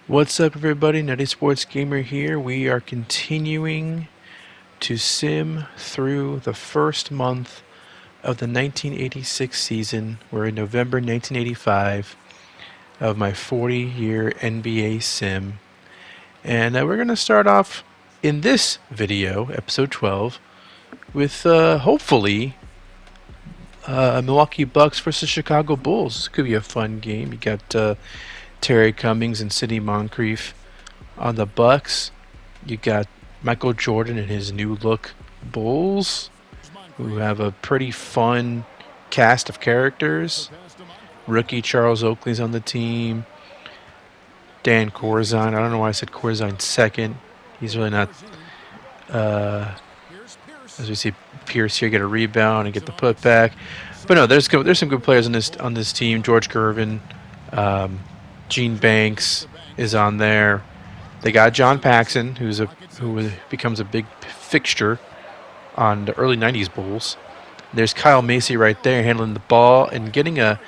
What's up, everybody? Nutty Sports Gamer here. We are continuing to sim through the first month of the 1986 season. We're in November 1985 of my 40-year NBA sim. And we're going to start off in this video, episode 12, with hopefully Milwaukee Bucks versus Chicago Bulls. This could be a fun game. You got Terry Cummings and Sidney Moncrief on the Bucks. You got Michael Jordan and his new look Bulls, who have a pretty fun cast of characters. Rookie Charles Oakley's on the team. Dan Corzine. I don't know why I said Corzine second. He's really not. As we see Pierce here get a rebound and get the putback. But no, there's some good players on this team. George Gervin. Gene Banks is on there. They got John Paxson, who becomes a big fixture on the early '90s Bulls. There's Kyle Macy right there handling the ball and getting a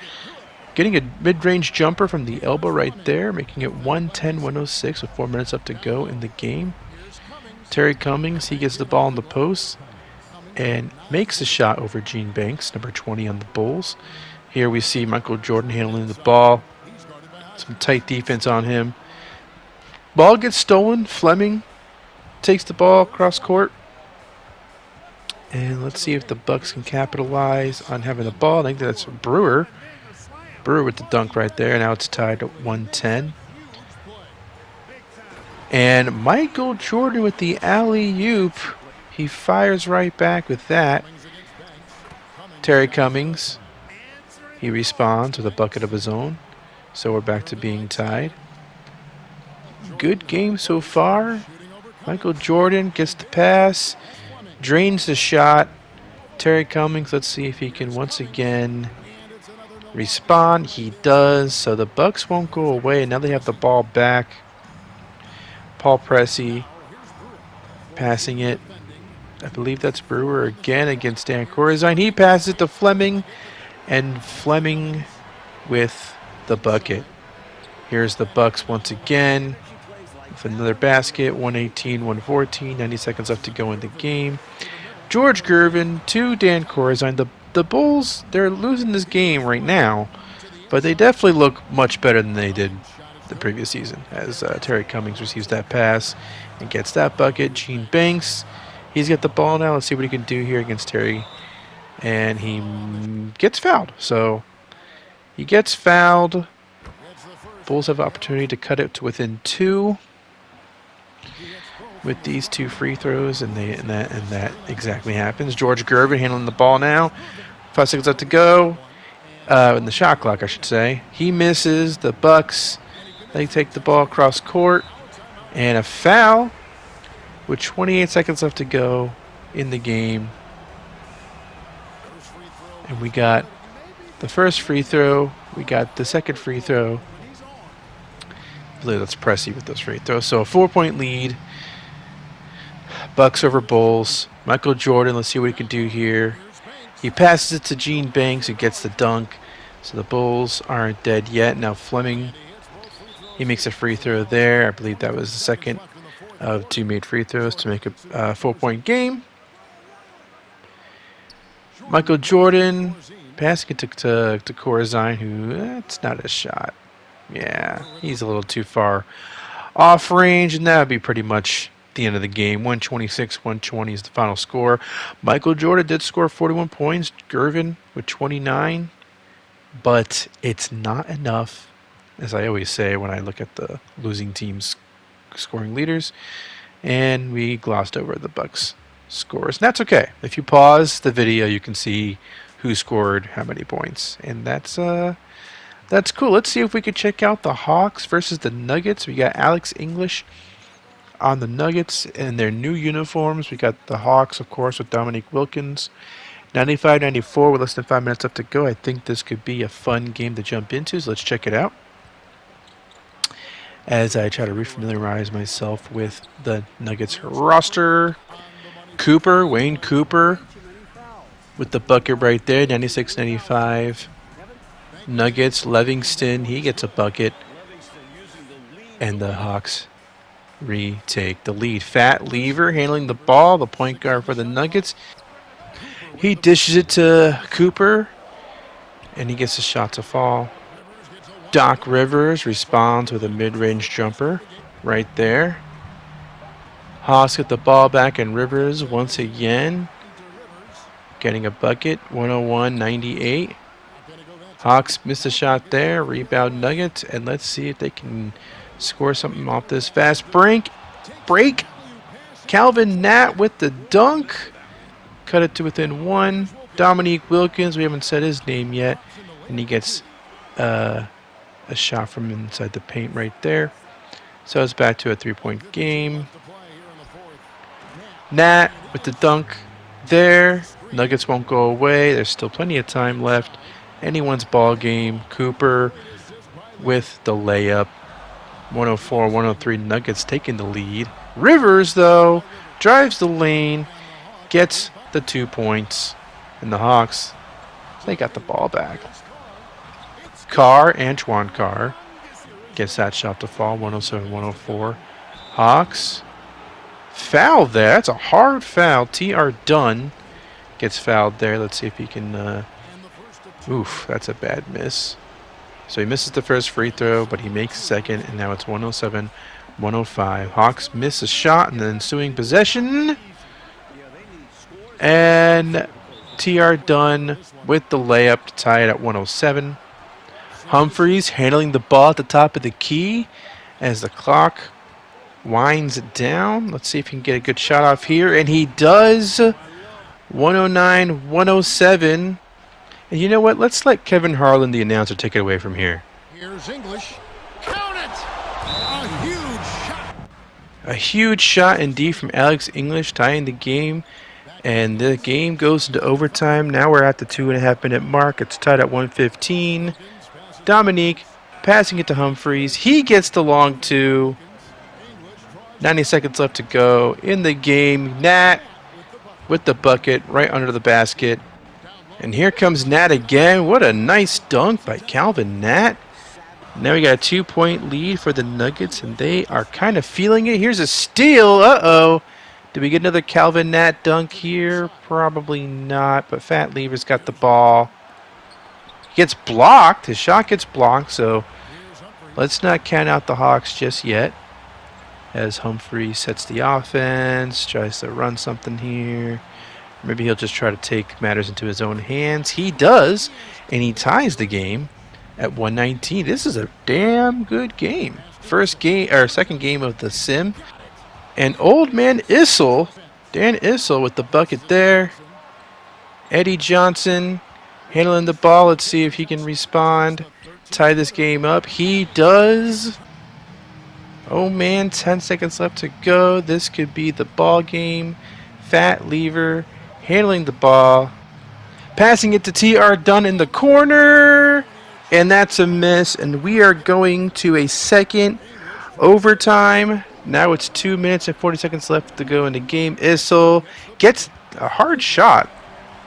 mid-range jumper from the elbow right there, making it 110-106 with 4 minutes left to go in the game. Terry Cummings, he gets the ball in the post and makes a shot over Gene Banks, number 20 on the Bulls. Here we see Michael Jordan handling the ball. Some tight defense on him. Ball gets stolen. Fleming takes the ball across court. And let's see if the Bucks can capitalize on having the ball. I think that's Brewer. Brewer with the dunk right there. Now it's tied at 110. And Michael Jordan with the alley-oop. He fires right back with that. Terry Cummings. He responds with a bucket of his own. So we're back to being tied. Good game so far. Michael Jordan gets the pass, drains the shot. Terry Cummings, let's see if he can once again respond. He does. So the Bucks won't go away. Now they have the ball back. Paul Pressey passing it. I believe that's Brewer again against Dan Corzine. He passes it to Fleming, and Fleming with the bucket. Here's the Bucks once again with another basket. 118-114. 90 seconds left to go in the game. George Gervin to Dan Corzine. The Bulls, they're losing this game right now, but they definitely look much better than they did the previous season as Terry Cummings receives that pass and gets that bucket. Gene Banks, he's got the ball now. Let's see what he can do here against Terry. And he gets fouled. So he gets fouled. Bulls have the opportunity to cut it to within 2 with these 2 free throws, and that exactly happens. George Gervin handling the ball now. 5 seconds left to go. In the shot clock, I should say. He misses. The Bucks, they take the ball across court, and a foul with 28 seconds left to go in the game. And we got the first free throw. We got the second free throw. I believe that's Pressey with those free throws. So a 4-point lead. Bucks over Bulls. Michael Jordan, let's see what he can do here. He passes it to Gene Banks, who gets the dunk. So the Bulls aren't dead yet. Now Fleming, he makes a free throw there. I believe that was the second of 2 made free throws to make a 4-point game. Michael Jordan passing it to Corzine, who, it's not a shot. Yeah, he's a little too far off range, and that would be pretty much the end of the game. 126-120 is the final score. Michael Jordan did score 41 points. Gervin with 29, but it's not enough, as I always say when I look at the losing team's scoring leaders, and we glossed over the Bucks scores. And that's okay. If you pause the video, you can see who scored how many points, and that's cool. Let's see if we could check out the Hawks versus the Nuggets. We got Alex English on the Nuggets in their new uniforms. We got the Hawks, of course, with Dominique Wilkins. 95-94 with less than 5 minutes left to go. I think this could be a fun game to jump into, so let's check it out as I try to refamiliarize myself with the Nuggets roster. Wayne Cooper with the bucket right there, 96-95. Nuggets, Livingston, he gets a bucket. And the Hawks retake the lead. Fat Lever handling the ball, the point guard for the Nuggets. He dishes it to Cooper, and he gets a shot to fall. Doc Rivers responds with a mid-range jumper right there. Hawks get the ball back, and Rivers once again getting a bucket, 101-98. Hawks missed a shot there, rebound Nuggets, and let's see if they can score something off this fast break. Calvin Nat with the dunk. Cut it to within one. Dominique Wilkins, we haven't said his name yet, and he gets a shot from inside the paint right there. So it's back to a three-point game. Nat with the dunk there. Nuggets won't go away. There's still plenty of time left. Anyone's ball game. Cooper with the layup. 104-103. Nuggets taking the lead. Rivers, though, drives the lane, gets the 2 points. And the Hawks, they got the ball back. Antoine Carr, gets that shot to fall. 107-104. Hawks. Foul there. That's a hard foul. T.R. Dunn gets fouled there. Let's see if he can... Oof, that's a bad miss. So he misses the first free throw, but he makes the second, and now it's 107-105. Hawks miss a shot in the ensuing possession. And T.R. Dunn with the layup to tie it at 107. Humphries handling the ball at the top of the key as the clock winds down. Let's see if he can get a good shot off here, and he does. 109-107. And you know what? Let's let Kevin Harlan, the announcer, take it away from here. Here's English. Count it! A huge shot. A huge shot indeed from Alex English, tying the game. And the game goes into overtime. Now we're at the 2.5-minute mark. It's tied at 115. Dominique passing it to Humphries. He gets the long two. 90 seconds left to go in the game. Nat with the bucket right under the basket. And here comes Nat again. What a nice dunk by Calvin Nat. Now we got a 2-point lead for the Nuggets, and they are kind of feeling it. Here's a steal. Uh-oh. Did we get another Calvin Nat dunk here? Probably not, but Fat Lever's got the ball. He gets blocked. His shot gets blocked, so let's not count out the Hawks just yet. As Humphrey sets the offense, tries to run something here. Maybe he'll just try to take matters into his own hands. He does, and he ties the game at 119. This is a damn good game. Second game of the sim. And old man Dan Issel with the bucket there. Eddie Johnson handling the ball. Let's see if he can respond. Tie this game up. He does. Oh man, 10 seconds left to go. This could be the ball game. Fat Lever handling the ball. Passing it to T.R. Dunn in the corner. And that's a miss. And we are going to a second overtime. Now it's 2 minutes and 40 seconds left to go in the game. Issel gets a hard shot.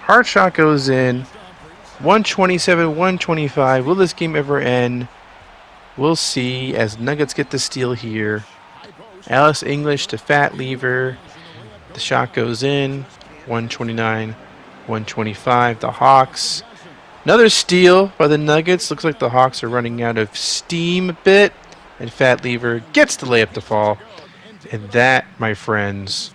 Hard shot goes in. 127-125. Will this game ever end? We'll see as Nuggets get the steal here. Alex English to Fat Lever. The shot goes in. 129-125. The Hawks. Another steal by the Nuggets. Looks like the Hawks are running out of steam a bit. And Fat Lever gets the layup to fall. And that, my friends,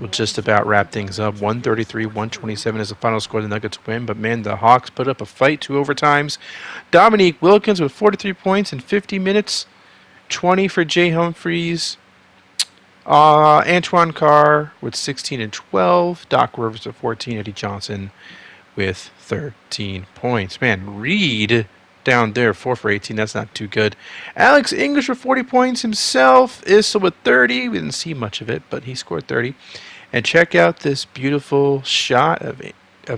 will just about wrap things up. 133-127 is the final score. The Nuggets win. But, man, the Hawks put up a fight, 2 overtimes. Dominique Wilkins with 43 points in 50 minutes. 20 for Jay Humphries. Antoine Carr with 16 and 12. Doc Rivers with 14. Eddie Johnson with 13 points. Man, Reed down there, 4 for 18. That's not too good. Alex English with 40 points himself. Issel with 30. We didn't see much of it, but he scored 30. And check out this beautiful shot of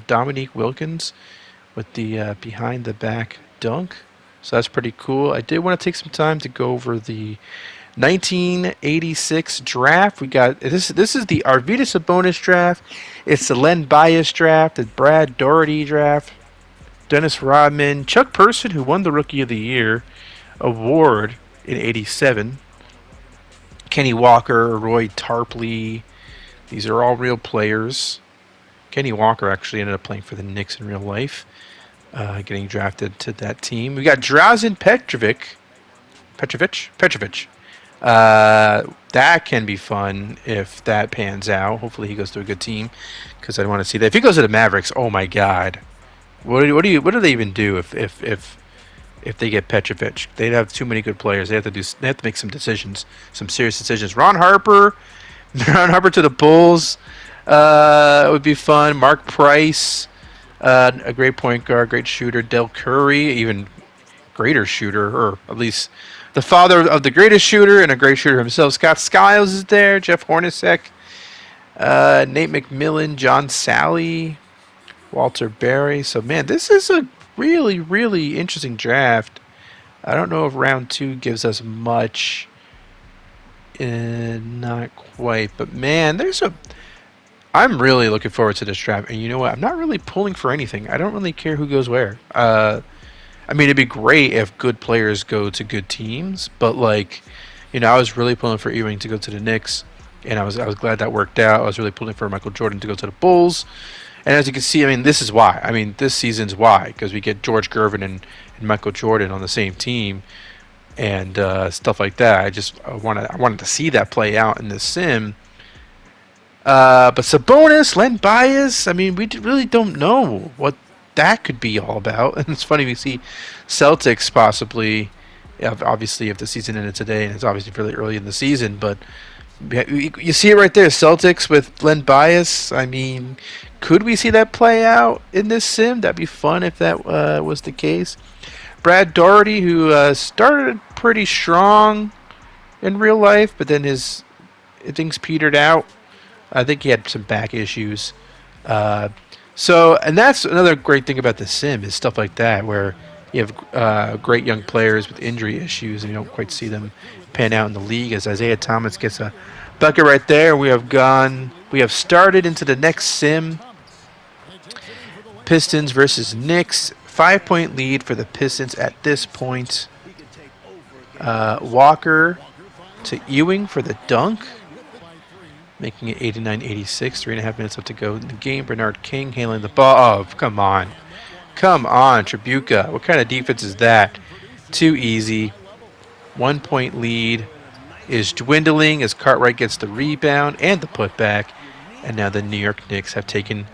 Dominique Wilkins with the behind-the-back dunk. So that's pretty cool. I did want to take some time to go over the 1986 draft. We got this is the Arvydas Sabonis draft. It's the Len Bias draft, the Brad Doherty draft, Dennis Rodman, Chuck Person, who won the Rookie of the Year award in '87. Kenny Walker, Roy Tarpley. These are all real players. Kenny Walker actually ended up playing for the Knicks in real life, getting drafted to that team. We got Drazen Petrovic. That can be fun if that pans out. Hopefully he goes to a good team, because I want to see that. If he goes to the Mavericks, oh my God, what do they even do if they get Petrovic? They'd have too many good players. They have to make some decisions, some serious decisions. Ron Harper to the Bulls. It would be fun. Mark Price, a great point guard, great shooter. Del Curry, even greater shooter, or at least the father of the greatest shooter and a great shooter himself. Scott Skiles is there. Jeff Hornacek, Nate McMillan, John Sally, Walter Berry. So, man, this is a really, really interesting draft. I don't know if round 2 gives us much. Not quite. But, man, I'm really looking forward to this draft. And you know what? I'm not really pulling for anything. I don't really care who goes where. I mean, it'd be great if good players go to good teams. But, like, you know, I was really pulling for Ewing to go to the Knicks. And I was glad that worked out. I was really pulling for Michael Jordan to go to the Bulls. And as you can see, I mean, this is why. I mean, this season's why. Because we get George Gervin and Michael Jordan on the same team. And stuff like that. I wanted to see that play out in the sim. But Sabonis, Len Bias, I mean, we really don't know what that could be all about. And it's funny, we see Celtics possibly, obviously, if the season ended today, and it's obviously fairly early in the season, but you see it right there, Celtics with Len Bias. I mean, could we see that play out in this sim? That'd be fun if that was the case. Brad Daugherty, who started pretty strong in real life, but then things petered out. I think he had some back issues. And that's another great thing about the sim, is stuff like that, where you have great young players with injury issues, and you don't quite see them pan out in the league. As Isiah Thomas gets a bucket right there, we have started into the next sim. Pistons versus Knicks. 5-point lead for the Pistons at this point. Walker to Ewing for the dunk, making it 89-86. 3.5 minutes left to go in the game. Bernard King handling the ball. Oh, come on. Come on, Tribuca. What kind of defense is that? Too easy. 1-point lead is dwindling as Cartwright gets the rebound and the putback. And now the New York Knicks have taken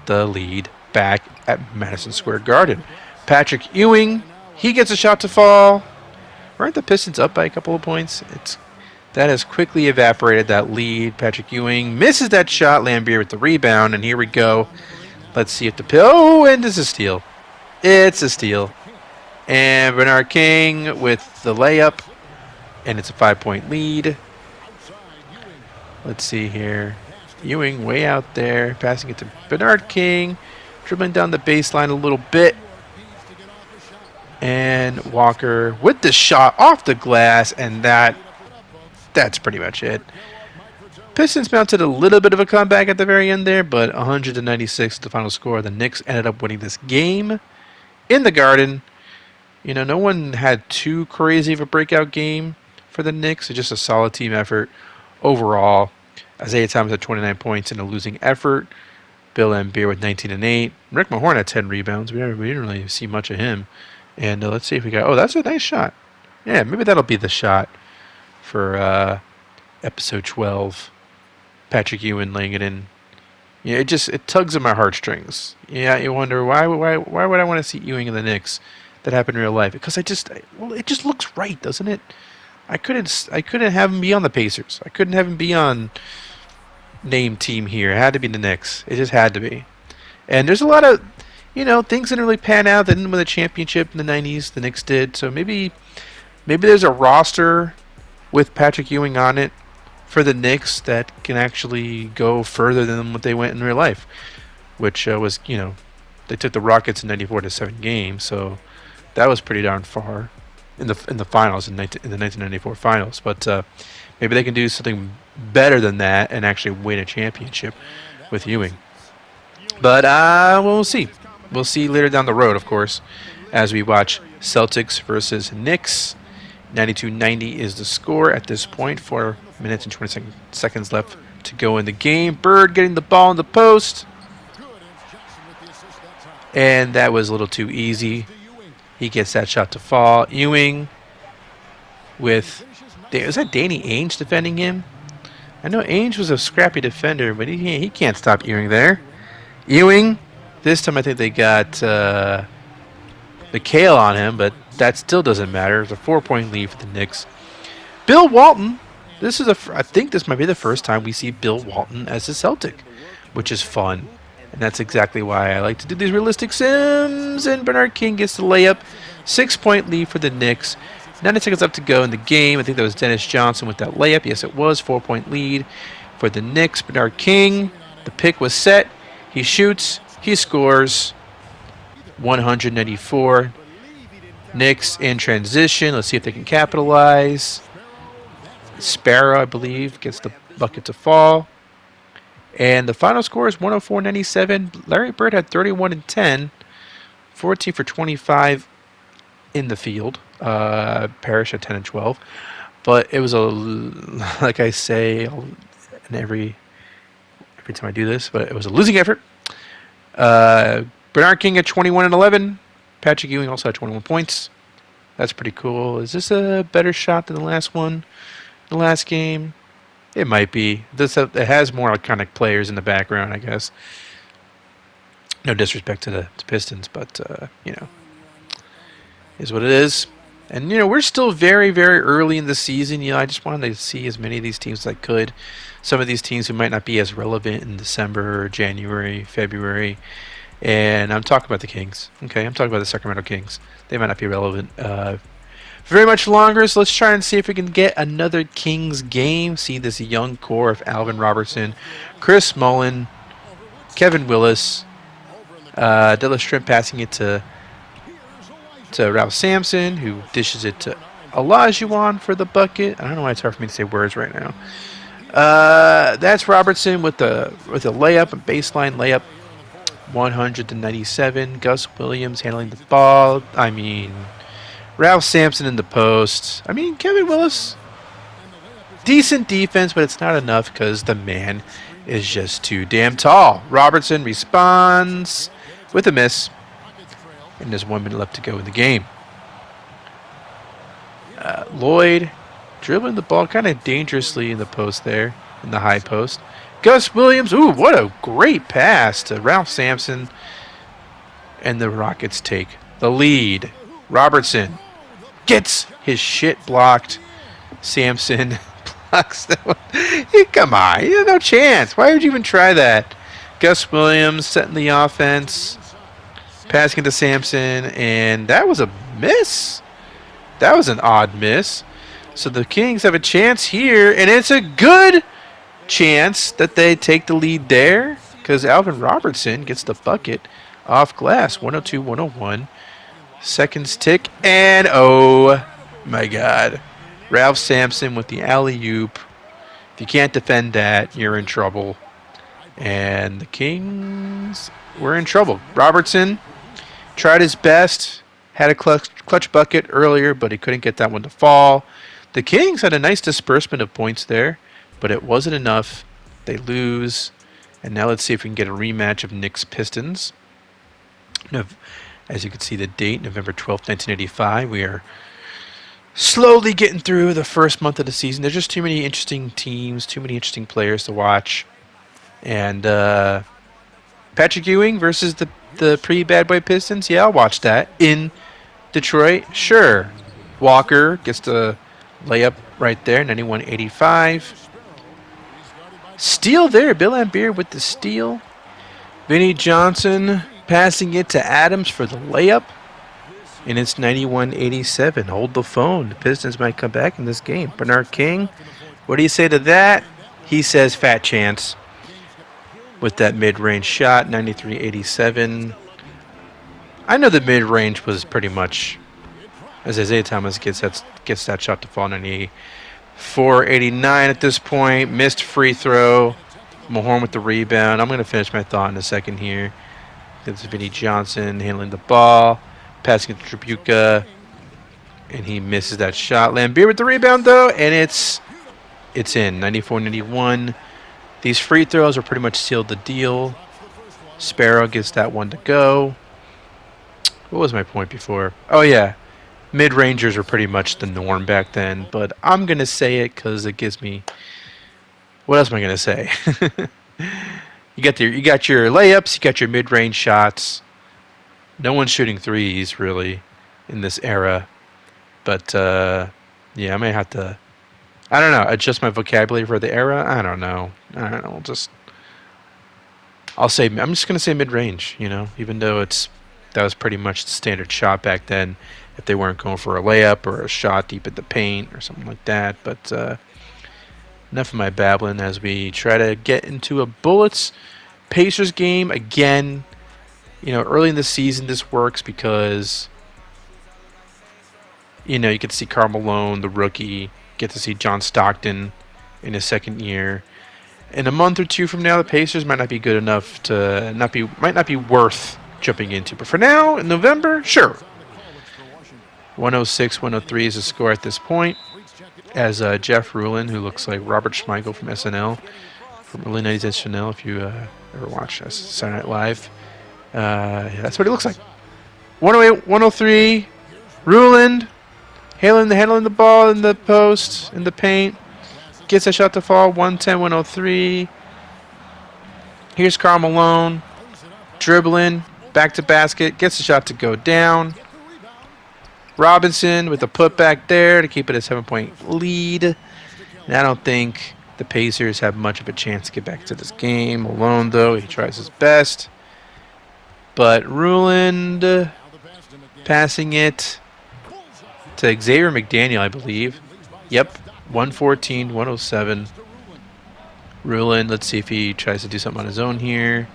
the lead back at Madison Square Garden. Patrick Ewing, he gets a shot to fall. Weren't the Pistons up by a couple of points? That has quickly evaporated, that lead. Patrick Ewing misses that shot. Laimbeer with the rebound, and here we go. Let's see if and it's a steal. It's a steal. And Bernard King with the layup, and it's a 5-point lead. Let's see here. Ewing way out there, passing it to Bernard King, dribbling down the baseline a little bit. And Walker with the shot off the glass, and that's pretty much it. Pistons mounted a little bit of a comeback at the very end there, but 100-96 the final score. The Knicks ended up winning this game in the Garden. You know, no one had too crazy of a breakout game for the Knicks. It's just a solid team effort overall. Isiah Thomas had 29 points in a losing effort. Bill Laimbeer with 19 and 8. Rick Mahorn had 10 rebounds. We didn't really see much of him. And let's see if we got... Oh, that's a nice shot. Yeah, maybe that'll be the shot for episode 12. Patrick Ewing laying it in. Yeah, it tugs at my heartstrings. Yeah, you wonder why would I want to see Ewing in the Knicks? That happened in real life. Because it just looks right, doesn't it? I couldn't have him be on the Pacers. I couldn't have him be on name team here. It had to be the Knicks. It just had to be. And there's a lot of, things didn't really pan out. They didn't win the championship in the 90s. The Knicks did. So maybe there's a roster with Patrick Ewing on it for the Knicks that can actually go further than what they went in real life, which was, they took the Rockets in 94 to 7 games. So that was pretty darn far in the finals, in the 1994 finals. But maybe they can do something better than that and actually win a championship with Ewing. But we'll see. We'll see later down the road, of course, as we watch Celtics versus Knicks. 92-90 is the score at this point for minutes and 20 seconds left to go in the game. Bird getting the ball in the post. And that was a little too easy. He gets that shot to fall. Ewing with... Was that Danny Ainge defending him? I know Ainge was a scrappy defender, but he can't stop Ewing there. Ewing, this time I think they got McHale on him, but that still doesn't matter. It's a 4-point lead for the Knicks. Bill Walton, I think this might be the first time we see Bill Walton as a Celtic, which is fun. And that's exactly why I like to do these realistic sims. And Bernard King gets the layup. 6-point lead for the Knicks. 90 seconds left to go in the game. I think that was Dennis Johnson with that layup. Yes, it was. 4-point lead for the Knicks. Bernard King, the pick was set. He shoots. He scores. 194. Knicks in transition. Let's see if they can capitalize. Sparrow, I believe, gets the bucket to fall. And the final score is 104-97. Larry Bird had 31 and 10, 14 for 25 in the field. Parrish had 10 and 12. But it was like I say, and every time I do this, but it was a losing effort. Bernard King at 21 and 11. Patrick Ewing also had 21 points. That's pretty cool. Is this a better shot than the last one? The last game? It might be. It has more iconic players in the background, I guess. No disrespect to the Pistons, but, is what it is. And, we're still very, very early in the season. I just wanted to see as many of these teams as I could. Some of these teams who might not be as relevant in December, January, February. And I'm talking about the Kings. Okay, I'm talking about the Sacramento Kings. They might not be relevant very much longer, so let's try and see if we can get another Kings game. See this young core of Alvin, Robertson, Chris Mullin, Kevin Willis, Della Shrimp passing it to Ralph Sampson, who dishes it to Olajuwon for the bucket. I don't know why it's hard for me to say words right now. That's Robertson with a layup, a baseline layup, 197. Gus Williams handling the ball. Ralph Sampson in the post. Kevin Willis, decent defense, but it's not enough because the man is just too damn tall. Robertson responds with a miss. And there's 1 minute left to go in the game. Lloyd dribbling the ball kind of dangerously in the post there, in the high post. Gus Williams, ooh, what a great pass to Ralph Sampson. And the Rockets take the lead. Robertson gets his shit blocked. Sampson blocks that one. Come on, you have no chance. Why would you even try that? Gus Williams setting the offense. Passing to Sampson, and that was a miss. That was an odd miss. So the Kings have a chance here, and it's a good chance that they take the lead there because Alvin Robertson gets the bucket off glass. 102-101. Seconds tick, and oh my God. Ralph Sampson with the alley-oop. If you can't defend that, you're in trouble. And the Kings were in trouble. Robertson tried his best, had a clutch bucket earlier, but he couldn't get that one to fall. The Kings had a nice disbursement of points there, but it wasn't enough. They lose. And now let's see if we can get a rematch of Knicks Pistons. As you can see the date, November 12th, 1985. We are slowly getting through the first month of the season. There's just too many interesting teams, too many interesting players to watch. And Patrick Ewing versus the pre-Bad Boy Pistons. Yeah, I'll watch that. In Detroit, sure. Walker gets the layup right there, 91-85. Steal there, Bill Laimbeer with the steal. Vinnie Johnson passing it to Adams for the layup. And it's 91-87. Hold the phone. The Pistons might come back in this game. Bernard King, what do you say to that? He says fat chance. With that mid-range shot, 93-87. I know the mid-range was pretty much, as Isiah Thomas gets that shot to fall, 94-89 at this point. Missed free throw. Mahorn with the rebound. I'm going to finish my thought in a second here. It's Vinnie Johnson handling the ball. Passing it to Tribuca. And he misses that shot. Laimbeer with the rebound, though. And it's it's in. 94-91. These free throws are pretty much sealed the deal. Sparrow gets that one to go. What was my point before? Oh, yeah. Mid-rangers were pretty much the norm back then, but I'm going to say it because it gives me... What else am I going to say? You got your layups, you got your mid-range shots. No one's shooting threes, really, in this era. But, yeah, I may have to... I don't know, adjust my vocabulary for the era? I don't know. I'm just going to say mid-range, even though that was pretty much the standard shot back then if they weren't going for a layup or a shot deep at the paint or something like that. But enough of my babbling as we try to get into a Bullets Pacers game again. Early in the season this works because you get to see Karl Malone, the rookie, get to see John Stockton in his second year. In a month or two from now, the Pacers might not be good enough to might not be worth jumping into. But for now, in November, sure. 106-103 is the score at this point. As Jeff Rulin, who looks like Robert Schmeigel from SNL, from early 90s SNL, if you ever watched Saturday Night Live. That's what he looks like. 108-103, Rulin handling the ball in the post, in the paint. Gets a shot to fall, 110-103. Here's Karl Malone, dribbling, back to basket, gets a shot to go down. Robertson with a putback there to keep it a 7-point lead. And I don't think the Pacers have much of a chance to get back to this game. Malone, though, he tries his best. But Ruland passing it to Xavier McDaniel, I believe. Yep, 114-107. Ruland, let's see if he tries to do something on his own here.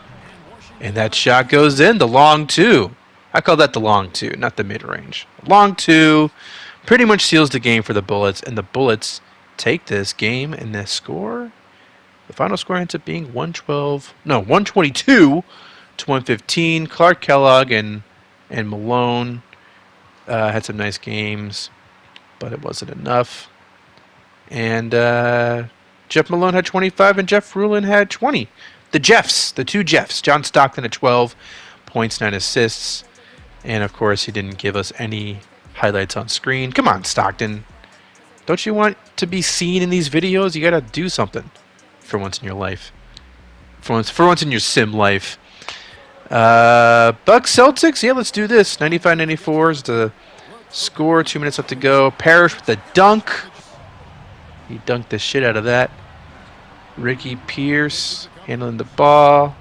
And that shot goes in, the long two. I call that the long two, not the mid-range. Long two pretty much seals the game for the Bullets, and the Bullets take this game, and the score, the final score ends up being 122-115. Clark Kellogg and Malone had some nice games, but it wasn't enough. And Jeff Malone had 25, and Jeff Rulin had 20. The two Jeffs. John Stockton at 12 points, 9 assists. And, of course, he didn't give us any highlights on screen. Come on, Stockton. Don't you want to be seen in these videos? You got to do something for once in your life. For once in your sim life. Bucks Celtics. Yeah, let's do this. 95-94 is the score. 2 minutes left to go. Parrish with the dunk. He dunked the shit out of that. Ricky Pierce handling the ball.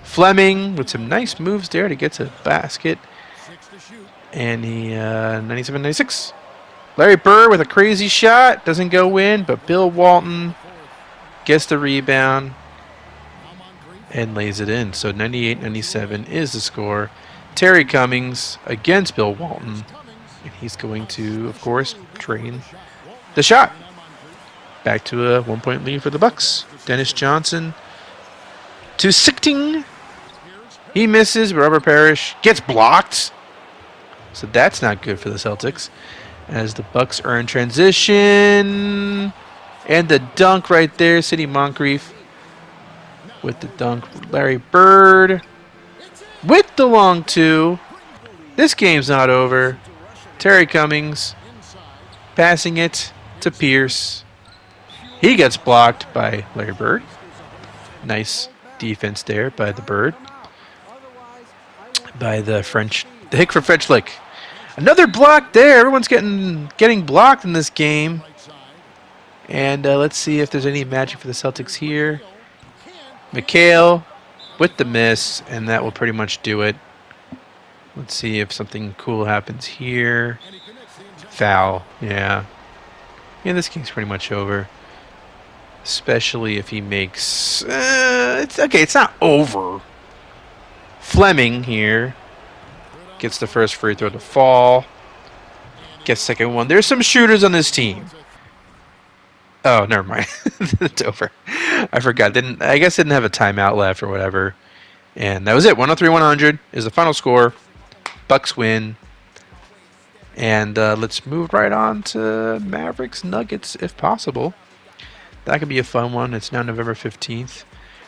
Fleming with some nice moves there to get to the basket. And he 97-96. Larry Bird with a crazy shot. Doesn't go in, but Bill Walton gets the rebound and lays it in. So 98-97 is the score. Terry Cummings against Bill Walton. And he's going to, of course, train the shot. Back to a 1-point lead for the Bucks. Dennis Johnson to Sichting. He misses, but Robert Parrish gets blocked. So that's not good for the Celtics. As the Bucks are in transition. And the dunk right there. Sidney Moncrief with the dunk. Larry Bird with the long two. This game's not over. Terry Cummings passing it to Pierce. He gets blocked by Larry Bird. Nice defense there by the Bird. By the Hick for French lick. Another block there. Everyone's getting blocked in this game. And let's see if there's any magic for the Celtics here. McHale with the miss, and that will pretty much do it. Let's see if something cool happens here. Foul, yeah. Yeah, this game's pretty much over. Especially if he makes... it's okay, it's not over. Fleming here gets the first free throw to fall. Gets second one. There's some shooters on this team. Oh, never mind. It's over. I forgot. I guess didn't have a timeout left or whatever. And that was it. 103-100 is the final score. Bucks win. And let's move right on to Mavericks Nuggets if possible. That could be a fun one. It's now November 15th.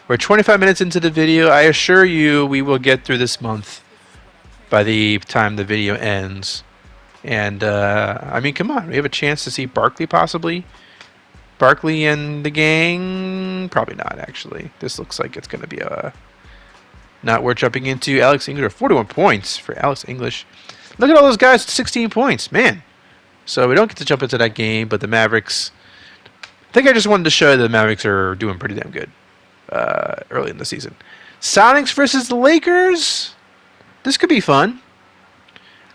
We're 25 minutes into the video. I assure you we will get through this month by the time the video ends. And, I mean, come on. We have a chance to see Barkley possibly. Barkley and the gang? Probably not, actually. This looks like it's going to be not worth jumping into. Alex English, 41 points for Alex English. Look at all those guys, 16 points. Man. So we don't get to jump into that game, but the Mavericks... I think I just wanted to show that the Mavericks are doing pretty damn good early in the season. Sonics versus the Lakers. This could be fun.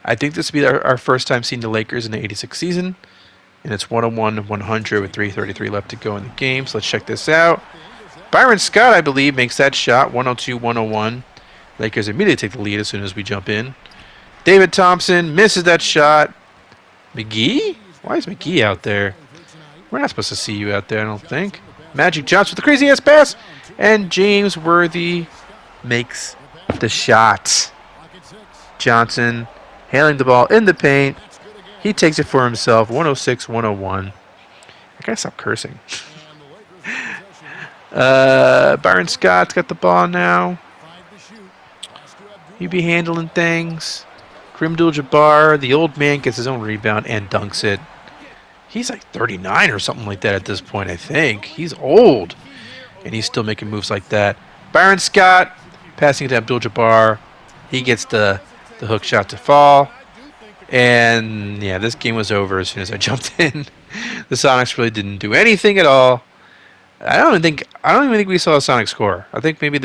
I think this will be our first time seeing the Lakers in the 86 season. And it's 101-100 with 3:33 left to go in the game. So let's check this out. Byron Scott, I believe, makes that shot. 102-101. Lakers immediately take the lead as soon as we jump in. David Thompson misses that shot. McGee? Why is McGee out there? We're not supposed to see you out there, I don't think. Magic Johnson with the crazy-ass pass. And James Worthy makes the shot. Johnson handling the ball in the paint. He takes it for himself. 106-101. I gotta stop cursing. Byron Scott's got the ball now. He be handling things. Kareem Abdul-Jabbar, the old man, gets his own rebound and dunks it. He's like 39 or something like that at this point, I think. He's old. And he's still making moves like that. Byron Scott passing it to Abdul-Jabbar. He gets the hook shot to fall. And, yeah, this game was over as soon as I jumped in. The Sonics really didn't do anything at all. I don't even think we saw a Sonic score. I think maybe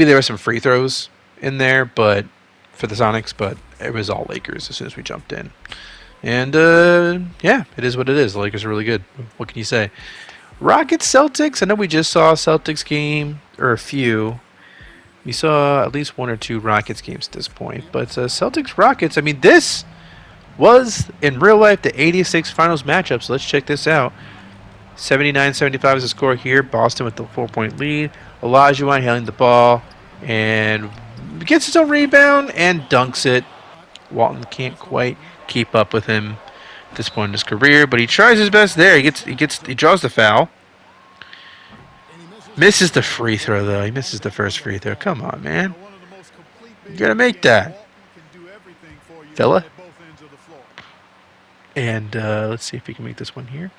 there were some free throws in there, but for the Sonics, but it was all Lakers as soon as we jumped in. And, yeah, it is what it is. The Lakers are really good. What can you say? Rockets Celtics. I know we just saw a Celtics game, or a few. We saw at least one or two Rockets games at this point. But Celtics Rockets, I mean, this was in real life the 86 finals matchup. So let's check this out. 79-75 is the score here. Boston with the 4-point lead. Olajuwon handling the ball and gets his own rebound and dunks it. Walton can't quite keep up with him at this point in his career, but he tries his best there. He draws the foul. Misses the free throw though. He misses the first free throw. Come on, man. You gotta make that, fella. And let's see if he can make this one here.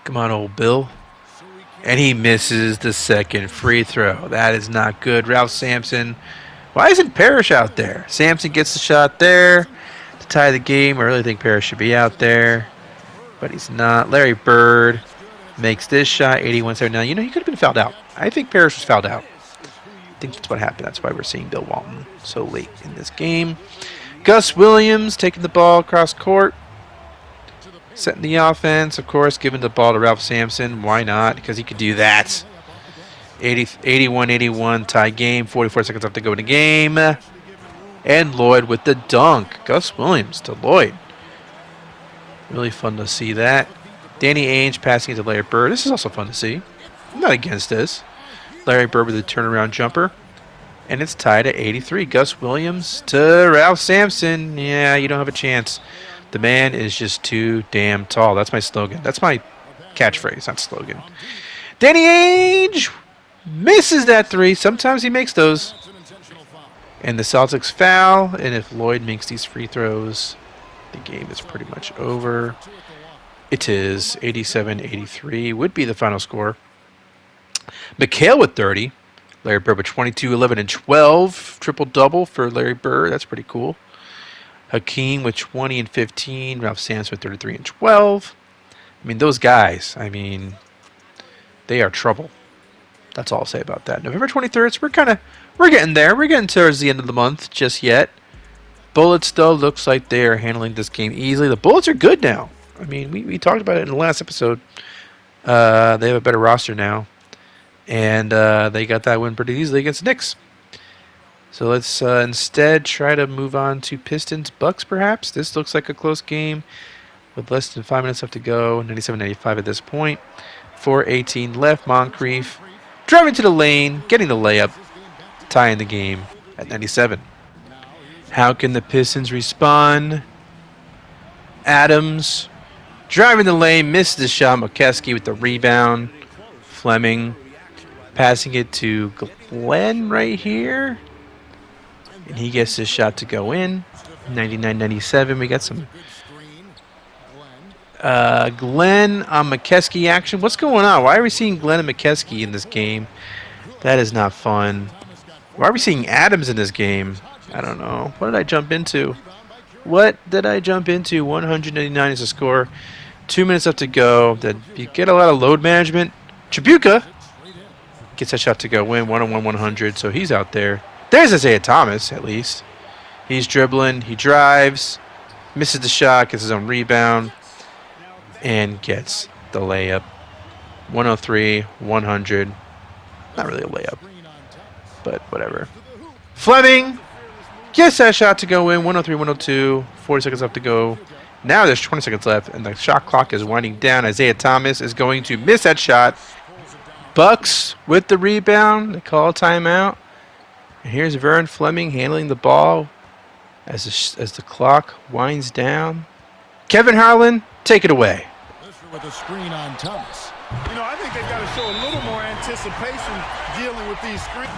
Come on, old Bill. And he misses the second free throw. That is not good. Ralph Sampson. Why isn't Parrish out there? Sampson gets the shot there to tie the game. I really think Parrish should be out there, but he's not. Larry Bird makes this shot, 81-79. You know, he could have been fouled out. I think Parrish was fouled out. I think that's what happened. That's why we're seeing Bill Walton so late in this game. Gus Williams taking the ball across court. Setting the offense, of course, giving the ball to Ralph Sampson. Why not? Because he could do that. 81-81 tie game. 44 seconds left to go in the game. And Lloyd with the dunk. Gus Williams to Lloyd. Really fun to see that. Danny Ainge passing it to Larry Bird. This is also fun to see. I'm not against this. Larry Bird with a turnaround jumper. And it's tied at 83. Gus Williams to Ralph Sampson. Yeah, you don't have a chance. The man is just too damn tall. That's my slogan. That's my catchphrase, not slogan. Danny Ainge misses that three. Sometimes he makes those. And the Celtics foul. And if Lloyd makes these free throws, the game is pretty much over. It is 87-83 would be the final score. McHale with 30. Larry Bird with 22, 11, and 12. Triple-double for Larry Bird. That's pretty cool. Hakeem with 20 and 15. Ralph Sampson with 33 and 12. I mean, those guys, they are trouble. That's all I'll say about that. November 23rd, so we're getting there. We're getting towards the end of the month just yet. Bullets, though, looks like they are handling this game easily. The Bullets are good now. I mean, we talked about it in the last episode. They have a better roster now. And they got that win pretty easily against the Knicks. So let's instead try to move on to Pistons Bucks, perhaps. This looks like a close game with less than 5 minutes left to go. 97-95 at this point. 4:18 left. Moncrief driving to the lane, getting the layup, tying the game at 97. How can the Pistons respond? Adams driving the lane, misses the shot. McKeskey with the rebound. Fleming passing it to Glenn right here. And he gets his shot to go in. 99-97. We got some Glenn on McKeskey action. What's going on? Why are we seeing Glenn and McKeskey in this game? That is not fun. Why are we seeing Adams in this game? I don't know. What did I jump into? 199 is the score. 2 minutes left to go. Then you get a lot of load management. Tribuca gets that shot to go win. 1-on-1, 100. So he's out there. There's Isiah Thomas, at least. He's dribbling. He drives. Misses the shot. Gets his own rebound. And gets the layup. 103, 100. Not really a layup. But whatever. Fleming gets that shot to go in. 103, 102. 40 seconds left to go. Now there's 20 seconds left. And the shot clock is winding down. Isiah Thomas is going to miss that shot. Bucks with the rebound. They call a timeout. And here's Vern Fleming handling the ball as the clock winds down. Kevin Harlan, take it away. With a screen on Thomas. You know, I think they've got to show a little more anticipation dealing with these screens.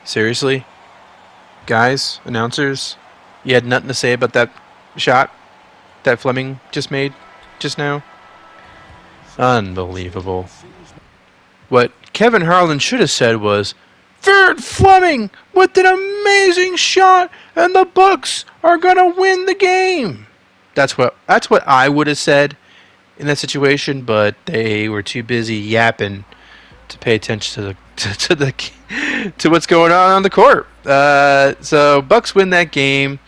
Seriously? Guys, announcers, you had nothing to say about that shot that Fleming just made just now? Unbelievable. What Kevin Harlan should have said was, Vern Fleming with an amazing shot, and the Bucks are gonna win the game. That's what I would have said in that situation, but they were too busy yapping to pay attention to what's going on the court. So Bucks win that game,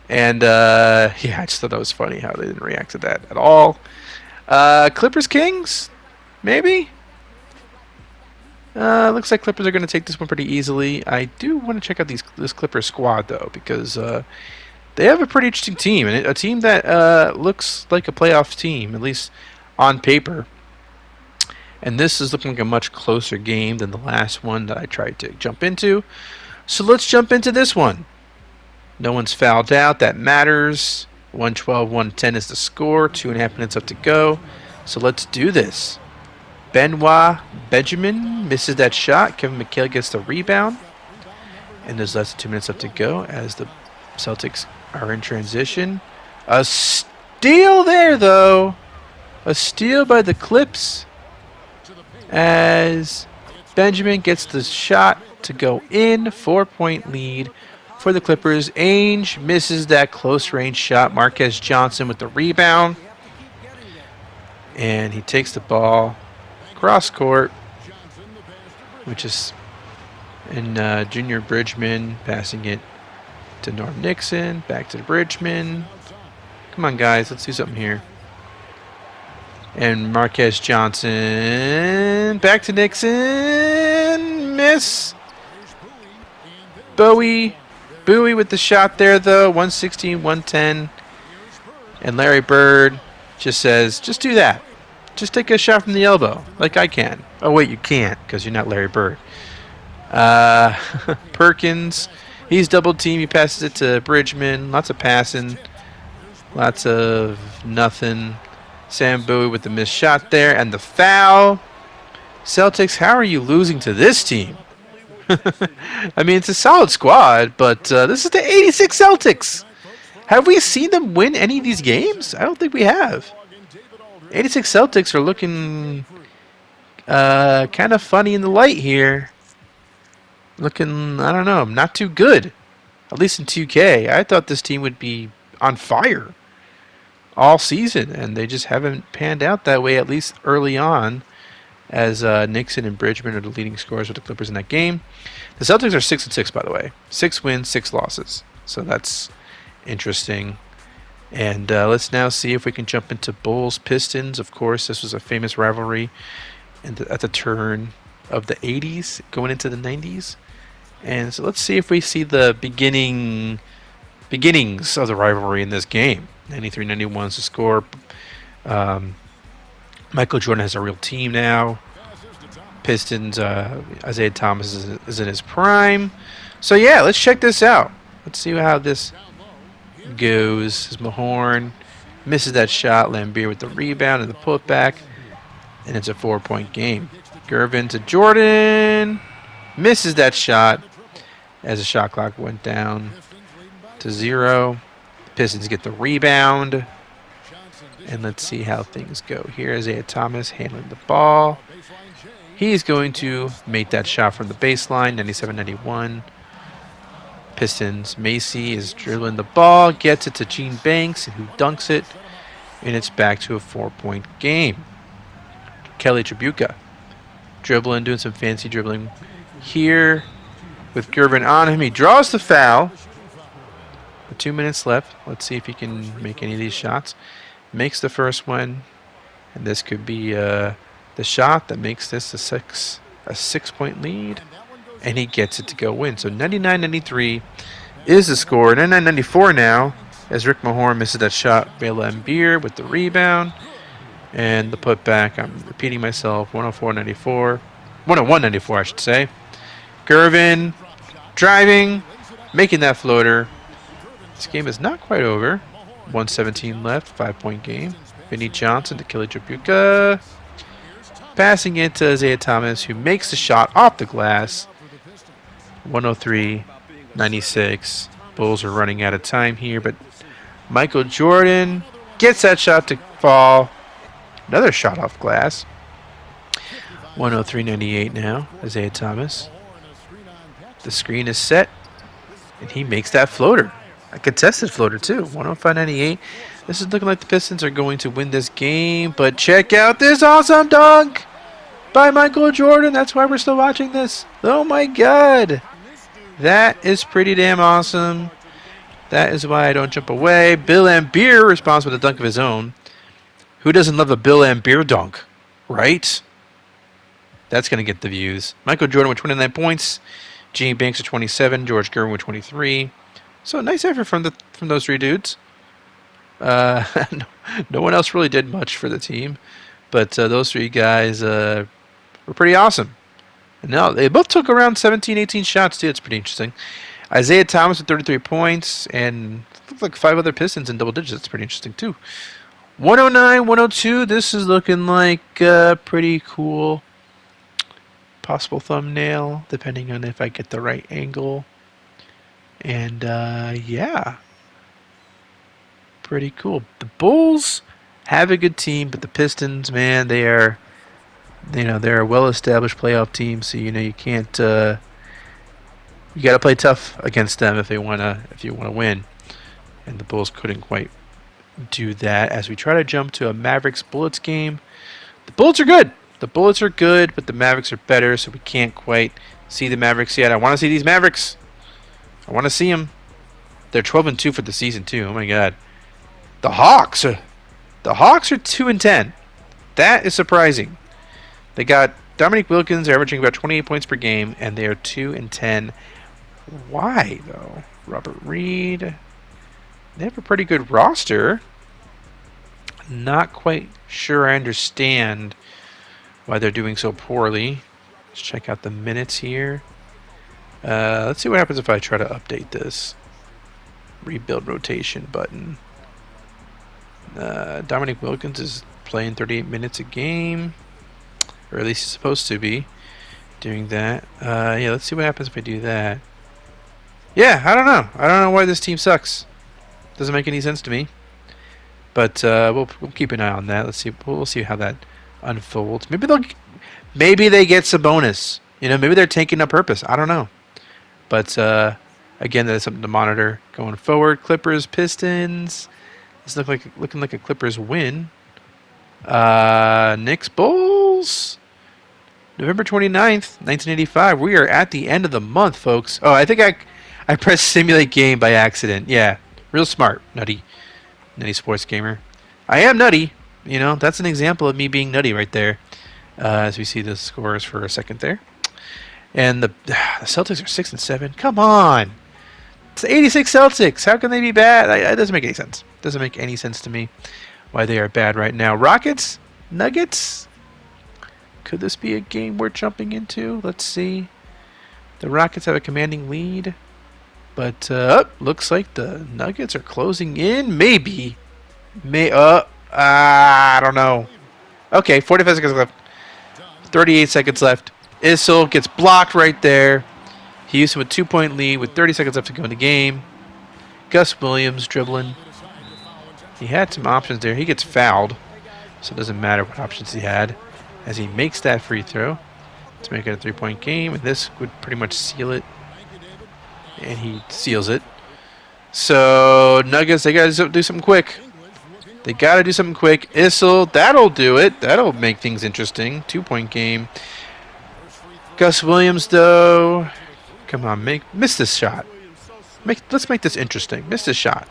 and yeah, I just thought that was funny how they didn't react to that at all. Clippers Kings, maybe. Looks like Clippers are going to take this one pretty easily. I do want to check out this Clippers squad though, because they have a pretty interesting team, and a team that looks like a playoff team, at least on paper. And this is looking like a much closer game than the last one that I tried to jump into. So let's jump into this one. No one's fouled out. That matters. 112-110 is the score. 2.5 minutes left to go. So let's do this. Benoit Benjamin misses that shot. Kevin McHale gets the rebound. And there's less than 2 minutes left to go as the Celtics are in transition. A steal there, though. A steal by the Clips as Benjamin gets the shot to go in. 4-point lead for the Clippers. Ainge misses that close-range shot. Marquez Johnson with the rebound. And he takes the ball cross court, which is in Junior Bridgman passing it to Norm Nixon. Back to Bridgman. Come on, guys. Let's do something here. And Marquez Johnson. Back to Nixon. Miss. Bowie with the shot there, though. 116-110. And Larry Bird just says, just do that. Just take a shot from the elbow, like I can. Oh, wait, you can't, because you're not Larry Bird. Perkins, he's double-teamed. He passes it to Bridgman. Lots of passing. Lots of nothing. Sam Bowie with the missed shot there. And the foul. Celtics, how are you losing to this team? I mean, it's a solid squad, but this is the 86 Celtics. Have we seen them win any of these games? I don't think we have. 86 Celtics are looking kind of funny in the light here. Looking, I don't know, not too good. At least in 2K. I thought this team would be on fire all season, and they just haven't panned out that way, at least early on, as Nixon and Bridgman are the leading scorers with the Clippers in that game. The Celtics are 6-6, by the way. 6 wins, 6 losses. So that's interesting. And let's now see if we can jump into Bulls-Pistons. Of course, this was a famous rivalry at the turn of the 80s, going into the 90s. And so let's see if we see the beginnings of the rivalry in this game. 93-91 is the score. Michael Jordan has a real team now. Pistons, Isiah Thomas is in his prime. So, yeah, let's check this out. Let's see how this goes. As Mahorn misses that shot. Laimbeer with the rebound and the putback. And it's a 4-point game. Gervin to Jordan. Misses that shot as the shot clock went down to 0. Pistons get the rebound. And let's see how things go. Here is Isiah Thomas handling the ball. He's going to make that shot from the baseline, 97-91. Pistons, Macy is dribbling the ball, gets it to Gene Banks, who dunks it, and it's back to a 4-point game. Kelly Tribuca dribbling, doing some fancy dribbling here with Gervin on him. He draws the foul. With 2 minutes left. Let's see if he can make any of these shots. Makes the first one, and this could be the shot that makes this a 6-point lead, and he gets it to go in. So 99-93 is the score. 99-94 now, as Rick Mahorn misses that shot. Laimbeer with the rebound and the putback. I'm repeating myself. 104-94, 101-94, I should say. Gervin driving, making that floater. This game is not quite over. 1:17 left, 5-point game. Vinny Johnson to Kelly Tribuca. Passing it to Isiah Thomas, who makes the shot off the glass. 103-96. Bulls are running out of time here, but Michael Jordan gets that shot to fall. Another shot off glass. 103-98 now, Isiah Thomas. The screen is set, and he makes that floater. A contested floater, too. 105-98. This is looking like the Pistons are going to win this game, but check out this awesome dunk by Michael Jordan. That's why we're still watching this. Oh, my God. That is pretty damn awesome. That is why I don't jump away. Bill Laimbeer responds with a dunk of his own. Who doesn't love a Bill Laimbeer dunk, right? That's going to get the views. Michael Jordan with 29 points. Gene Banks with 27. George Gervin with 23. So nice effort from those three dudes. No one else really did much for the team, but those three guys were pretty awesome. And now they both took around 17, 18 shots too. It's pretty interesting. Isiah Thomas with 33 points, and looked like 5 other Pistons in double digits. That's pretty interesting too. 109-102. This is looking like pretty cool. Possible thumbnail, depending on if I get the right angle. And yeah, pretty cool. The Bulls have a good team, but the Pistons, man, they're a well-established playoff team. So you can't you got to play tough against them if you want to win. And the Bulls couldn't quite do that. As we try to jump to a Mavericks Bullets game, the Bullets are good. The Bullets are good, but the Mavericks are better. So we can't quite see the Mavericks yet. I want to see these Mavericks. I want to see them. They're 12-2 for the season too. Oh my God. The Hawks are 2-10. That is surprising. They got Dominique Wilkins averaging about 28 points per game, and they are 2-10. Why though? Robert Reed. They have a pretty good roster. Not quite sure I understand why they're doing so poorly. Let's check out the minutes here. Let's see what happens if I try to update this. Rebuild rotation button. Dominique Wilkins is playing 38 minutes a game. Or at least he's supposed to be doing that. Yeah, let's see what happens if I do that. Yeah, I don't know. I don't know why this team sucks. Doesn't make any sense to me. But we'll keep an eye on that. Let's see. We'll see how that unfolds. Maybe they get Sabonis. Maybe they're taking on purpose. I don't know. But again, that is something to monitor going forward. Clippers, Pistons. This looking like a Clippers win. Knicks, Bulls. November 29th, 1985. We are at the end of the month, folks. Oh, I think I pressed simulate game by accident. Yeah, real smart, nutty sports gamer. I am nutty. That's an example of me being nutty right there. As we see the scores for a second there. And the Celtics are 6-7. Come on. It's 86 Celtics. How can they be bad? It doesn't make any sense. Doesn't make any sense to me why they are bad right now. Rockets? Nuggets? Could this be a game we're jumping into? Let's see. The Rockets have a commanding lead. But looks like the Nuggets are closing in. Maybe. I don't know. Okay, 45 seconds left. 38 seconds left. Issel gets blocked right there. Houston with 2-point lead with 30 seconds left to go in the game. Gus Williams dribbling. He had some options there. He gets fouled, so it doesn't matter what options he had as he makes that free throw to make it a 3-point game. And this would pretty much seal it. And he seals it. So Nuggets, they got to do something quick. They got to do something quick. Issel, that'll do it. That'll make things interesting. 2-point game. Gus Williams, though. Come on, miss this shot. Let's make this interesting. Miss this shot.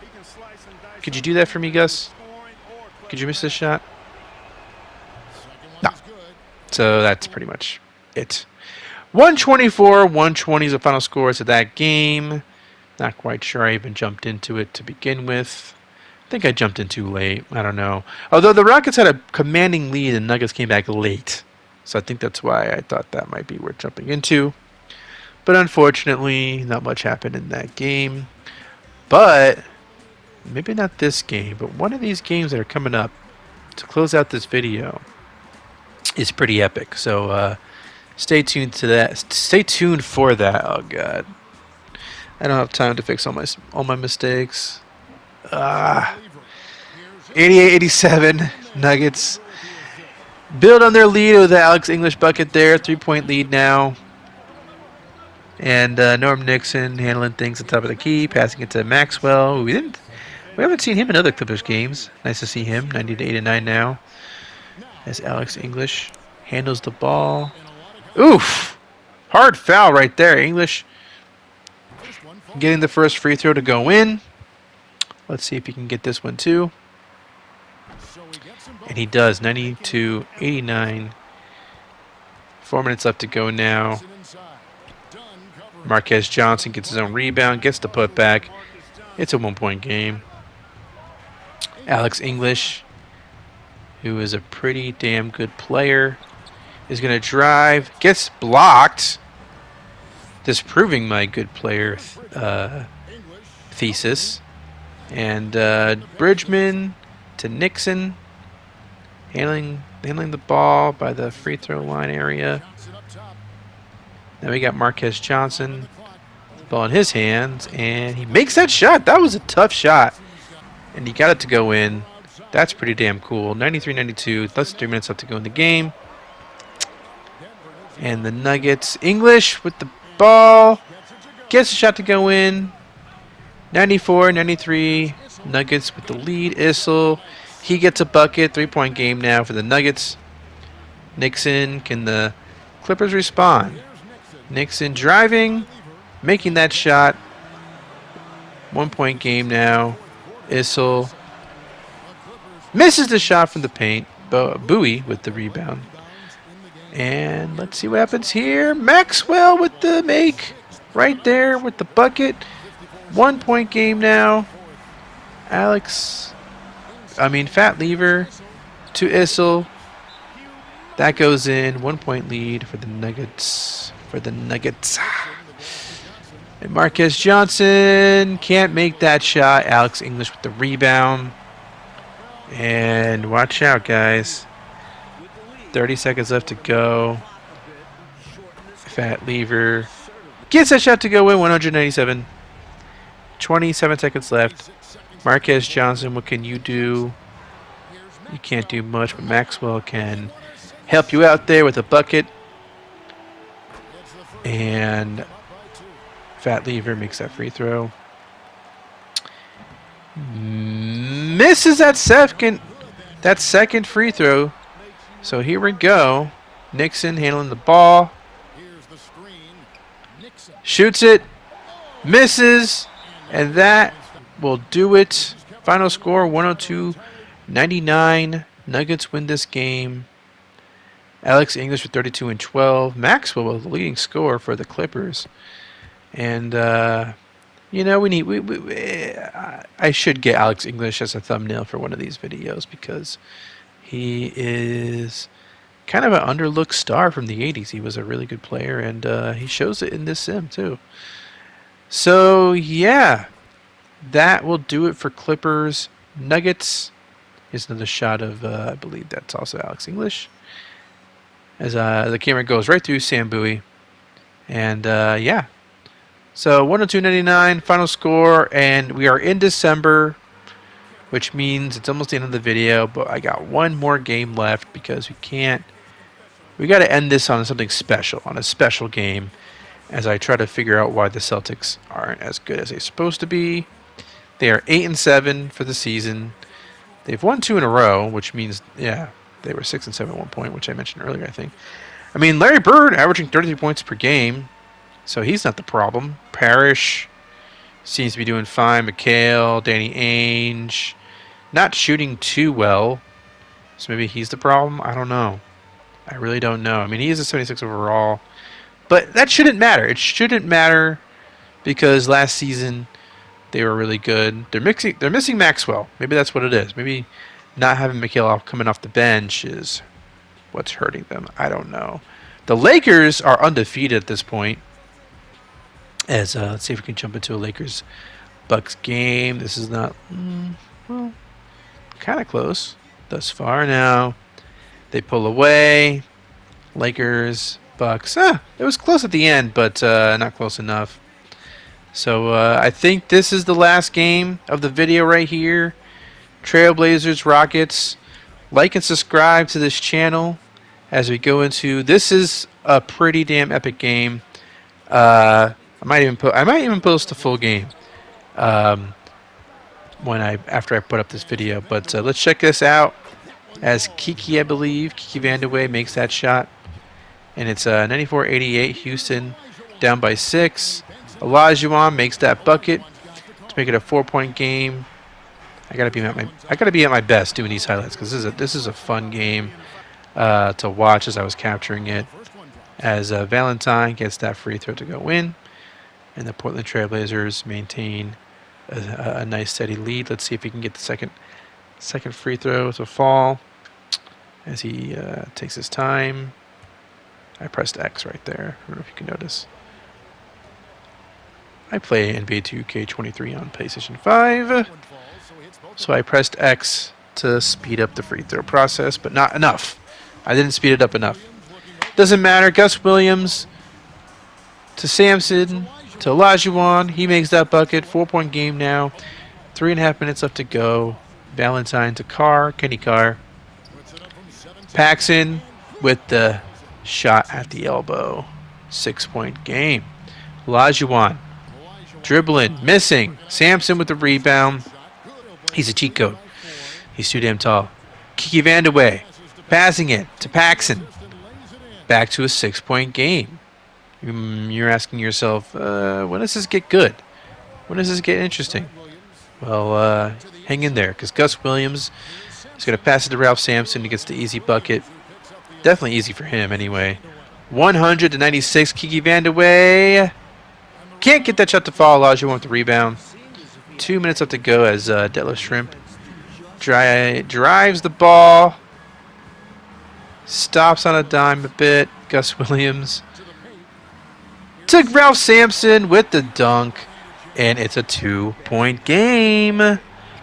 Could you do that for me, Gus? Could you miss this shot? No. So that's pretty much it. 124-120 is the final scores of that game. Not quite sure I even jumped into it to begin with. I think I jumped in too late. I don't know. Although the Rockets had a commanding lead and Nuggets came back late. So I think that's why I thought that might be worth jumping into. But unfortunately, not much happened in that game. But maybe not this game, but one of these games that are coming up to close out this video is pretty epic. So stay tuned to that. Stay tuned for that. Oh God, I don't have time to fix all my mistakes. 88-87 Nuggets build on their lead with the Alex English bucket there. 3-point lead now. And Norm Nixon handling things at the top of the key, passing it to Maxwell. We haven't seen him in other Clippers games. Nice to see him. 90-89 now. As Alex English handles the ball. Oof! Hard foul right there. English getting the first free throw to go in. Let's see if he can get this one too. And he does. 92-89. 4 minutes left to go now. Marquez Johnson gets his own rebound, gets the putback. It's a 1-point game. Alex English, who is a pretty damn good player, is going to drive, gets blocked, disproving my good player thesis. And Bridgman to Nixon, handling the ball by the free throw line area. Then we got Marquez Johnson, the ball in his hands, and he makes that shot. That was a tough shot, and he got it to go in. That's pretty damn cool. 93-92, less than 3 minutes left to go in the game. And the Nuggets, English with the ball, gets a shot to go in. 94-93, Nuggets with the lead. Issel, he gets a bucket. 3-point game now for the Nuggets. Nixon, can the Clippers respond? Nixon driving, making that shot. 1-point game now. Issel misses the shot from the paint. Bowie with the rebound. And let's see what happens here. Maxwell with the make. Right there with the bucket. 1-point game now. Fat Lever to Issel. That goes in. 1-point lead for the Nuggets. And Marquez Johnson can't make that shot. Alex English with the rebound. And watch out, guys. 30 seconds left to go. Fat Lever gets that shot to go in. 197. 27 seconds left. Marquez Johnson, what can you do? You can't do much, but Maxwell can help you out there with a bucket. And Fat Lever makes that free throw. Misses that second free throw. So here we go. Nixon handling the ball. Shoots it. Misses. And that will do it. Final score 102-99. Nuggets win this game. Alex English with 32 and 12. Maxwell was the leading scorer for the Clippers. And I should get Alex English as a thumbnail for one of these videos because he is kind of an underlooked star from the 80s. He was a really good player, and he shows it in this sim too. So, yeah. That will do it for Clippers. Nuggets. Here's another shot of, I believe that's also Alex English. As the camera goes right through Sam Bowie. And, yeah. So, 102.99, final score. And we are in December, which means it's almost the end of the video. But I got one more game left because we can't. We got to end this on something special, on a special game, as I try to figure out why the Celtics aren't as good as they're supposed to be. They are 8-7 for the season. They've won 2 in a row, which means, yeah, they were 6-7 at one point, which I mentioned earlier, I think. I mean, Larry Bird averaging 33 points per game, so he's not the problem. Parrish seems to be doing fine. McHale, Danny Ainge, not shooting too well, so maybe he's the problem. I don't know. I really don't know. I mean, he is a 76 overall, but that shouldn't matter. It shouldn't matter because last season they were really good. They're missing Maxwell. Maybe that's what it is. Maybe not having McHale coming off the bench is what's hurting them. I don't know. The Lakers are undefeated at this point. As let's see if we can jump into a Lakers-Bucks game. This is not well, kind of close thus far. Now they pull away. Lakers, Bucks. It was close at the end, but not close enough. So I think this is the last game of the video right here. Trailblazers, Rockets. Like and subscribe to this channel as we go into. This is a pretty damn epic game. I might even post the full game after I put up this video. But let's check this out. As Kiki, I believe, Kiki Vandeweghe makes that shot, and it's 94-88. Houston down by 6. Olajuwon makes that bucket to make it a 4-point game. I gotta be at my best doing these highlights because this is a fun game to watch as I was capturing it. As Valentine gets that free throw to go in, and the Portland Trailblazers maintain a nice steady lead. Let's see if he can get the second free throw to fall as he takes his time. I pressed X right there. I don't know if you can notice. I play NBA2K23 on PlayStation 5, so I pressed X to speed up the free throw process, but not enough. I didn't speed it up enough. Doesn't matter. Gus Williams to Sampson to Olajuwon. He makes that bucket. 4-point game now. 3.5 minutes left to go. Valentine to Kenny Carr. Paxson with the shot at the elbow. 6-point game. Olajuwon dribbling, missing. Sampson with the rebound. He's a cheat code. He's too damn tall. Kiki Vandeweghe passing it to Paxson. Back to a 6-point game. You're asking yourself, when does this get good? When does this get interesting? Well, hang in there, because Gus Williams is going to pass it to Ralph Sampson. He gets the easy bucket. Definitely easy for him anyway. 100-96, Kiki Vandeweghe. Can't get that shot to fall. Olajuwon with the rebound. 2 minutes left to go as Detlef Shrimp drives the ball. Stops on a dime a bit. Gus Williams to Ralph Sampson with the dunk. And it's a 2-point game.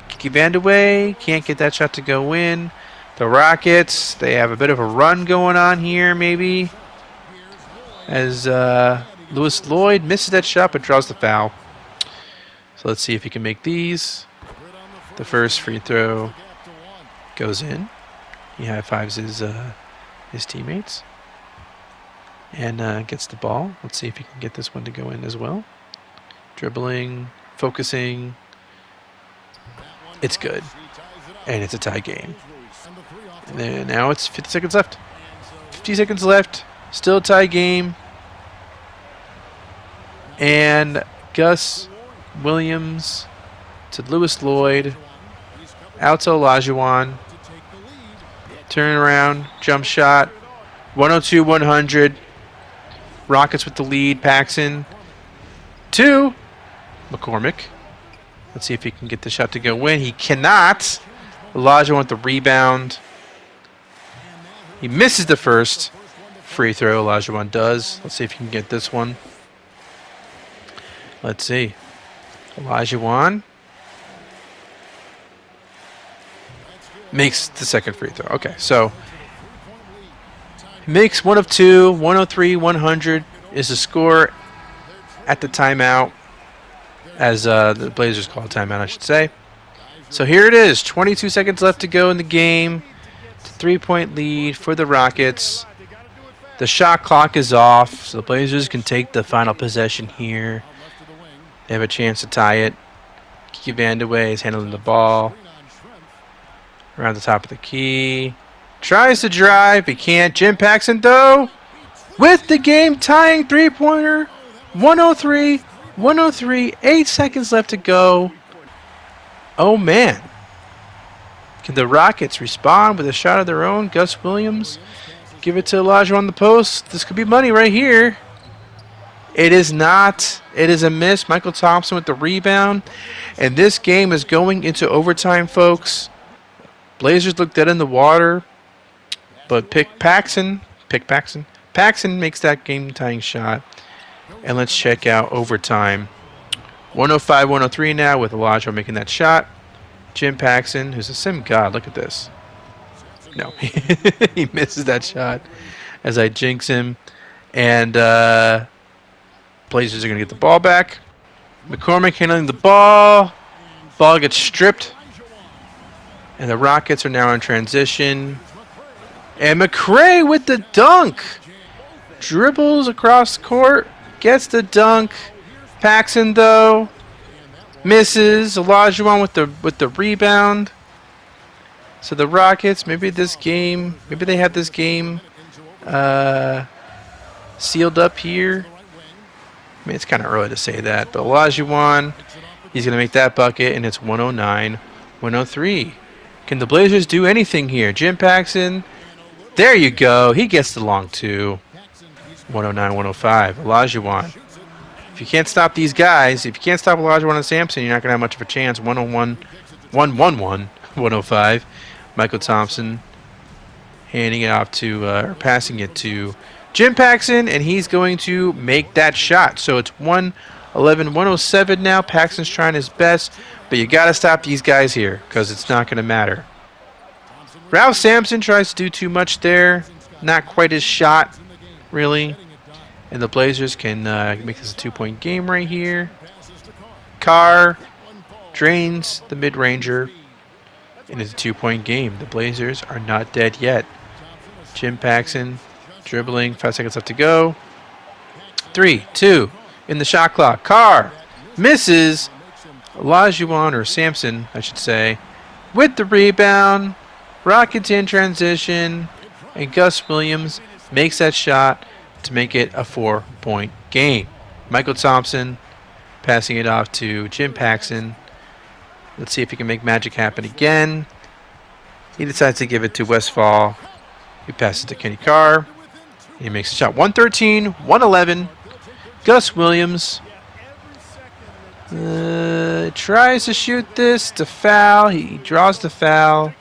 Kiki Vandeweghe can't get that shot to go in. The Rockets, they have a bit of a run going on here maybe. As Lewis Lloyd misses that shot but draws the foul. So let's see if he can make these. The first free throw goes in. He high-fives his teammates. And gets the ball. Let's see if he can get this one to go in as well. Dribbling, focusing. It's good. And it's a tie game. And then now it's 50 seconds left. 50 seconds left. Still a tie game. And Gus Williams to Lewis Lloyd. Out to Olajuwon. Turn around. Jump shot. 102-100. Rockets with the lead. Paxson to McCormick. Let's see if he can get the shot to go in. He cannot. Olajuwon with the rebound. He misses the first free throw. Olajuwon does. Let's see if he can get this one. Let's see. Olajuwon makes the second free throw. Okay, so makes one of two, 103, 100 is the score at the timeout, as the Blazers call a timeout, I should say. So here it is, 22 seconds left to go in the game. It's a 3-point lead for the Rockets. The shot clock is off, so the Blazers can take the final possession here. They have a chance to tie it. Kiki Vandeweghe is handling the ball around the top of the key. Tries to drive, he can't. Jim Paxson, though, with the game-tying three-pointer. 103, 103, 8 seconds left to go. Oh, man. Can the Rockets respond with a shot of their own? Gus Williams, give it to Olajuwon on the post. This could be money right here. It is not. It is a miss. Michael Thompson with the rebound. And this game is going into overtime, folks. Blazers look dead in the water. But Paxson makes that game-tying shot. And let's check out overtime. 105-103 now with Olajuwon making that shot. Jim Paxson, who's a sim god. Look at this. No, he misses that shot as I jinx him. And Blazers are going to get the ball back. McCormick handling the ball. Ball gets stripped. And the Rockets are now in transition. And McRae with the dunk. Dribbles across the court. Gets the dunk. Paxson, though, misses. Olajuwon with the rebound. So the Rockets, maybe they have this game sealed up here. I mean, it's kind of early to say that, but Olajuwon, he's going to make that bucket, and it's 109-103. Can the Blazers do anything here? Jim Paxson, there you go. He gets the long two. 109-105. Olajuwon. If you can't stop these guys, if you can't stop Olajuwon and Sampson, you're not going to have much of a chance. 105. Michael Thompson handing it off to, or passing it to Jim Paxson, and he's going to make that shot. So it's 111-107 now. Paxson's trying his best, but you got to stop these guys here because it's not going to matter. Ralph Sampson tries to do too much there. Not quite his shot, really. And the Blazers can make this a 2-point game right here. Carr drains the mid-ranger. And it's a 2-point game. The Blazers are not dead yet. Jim Paxson dribbling. 5 seconds left to go. 3, 2 in the shot clock. Carr misses. Olajuwon, or Sampson, I should say, with the rebound. Rockets in transition. And Gus Williams makes that shot to make it a 4-point game. Michael Thompson passing it off to Jim Paxson. Let's see if he can make magic happen again. He decides to give it to Westfall. He passes to Kenny Carr. He makes a shot. 113-111. Gus Williams tries to shoot this to foul. He draws the foul.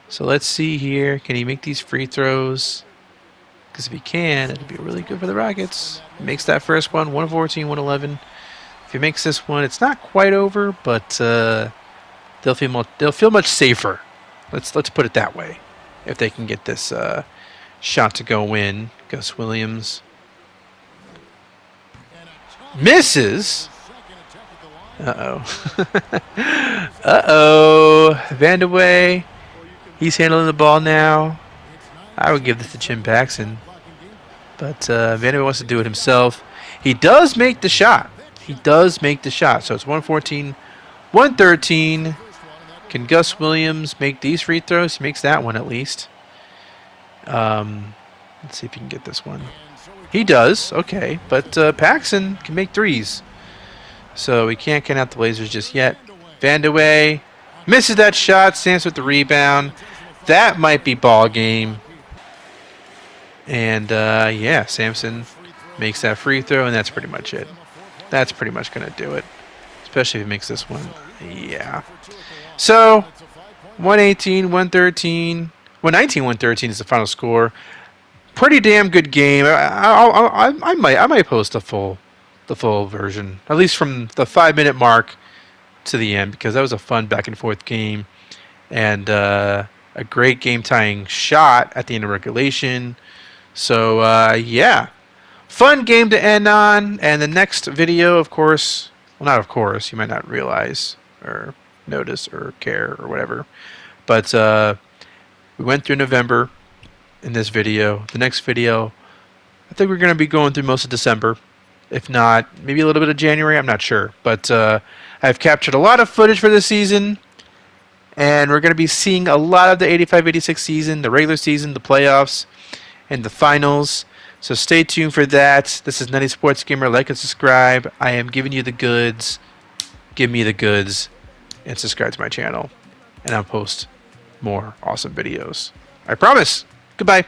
So let's see here. Can he make these free throws? Because if he can, it'll be really good for the Rockets. He makes that first one, 114-111. If he makes this one, it's not quite over, but they'll feel much safer. Let's put it that way. If they can get this shot to go in, Gus Williams misses. Vandeweghe, he's handling the ball now. I would give this to Jim Paxson, but Vandeweghe wants to do it himself. He does make the shot. So it's 114-113. Can Gus Williams make these free throws? He makes that one at least. Let's see if he can get this one. He does. Okay, but Paxson can make threes. So we can't count out the Blazers just yet. Vandeweghe misses that shot. Stands with the rebound. That might be ball game. And yeah, Sampson makes that free throw, and that's pretty much it. That's pretty much going to do it, especially if he makes this one. Yeah. So 118-113. 119-113 is the final score. Pretty damn good game. I might post a full the full version, at least from the 5-minute mark to the end, because that was a fun back and forth game, and a great game tying shot at the end of regulation. So yeah, fun game to end on. And the next video, of course, well, not of course, you might not realize or notice or care or whatever, but we went through November in this video. The next video, I think we're going to be going through most of December. If not, maybe a little bit of January. I'm not sure. But I've captured a lot of footage for this season. And we're going to be seeing a lot of the 85-86 season, the regular season, the playoffs, and the finals. So stay tuned for that. This is Nutty Sports Gamer. Like and subscribe. I am giving you the goods. Give me the goods. And subscribe to my channel. And I'll post more awesome videos. I promise. Goodbye.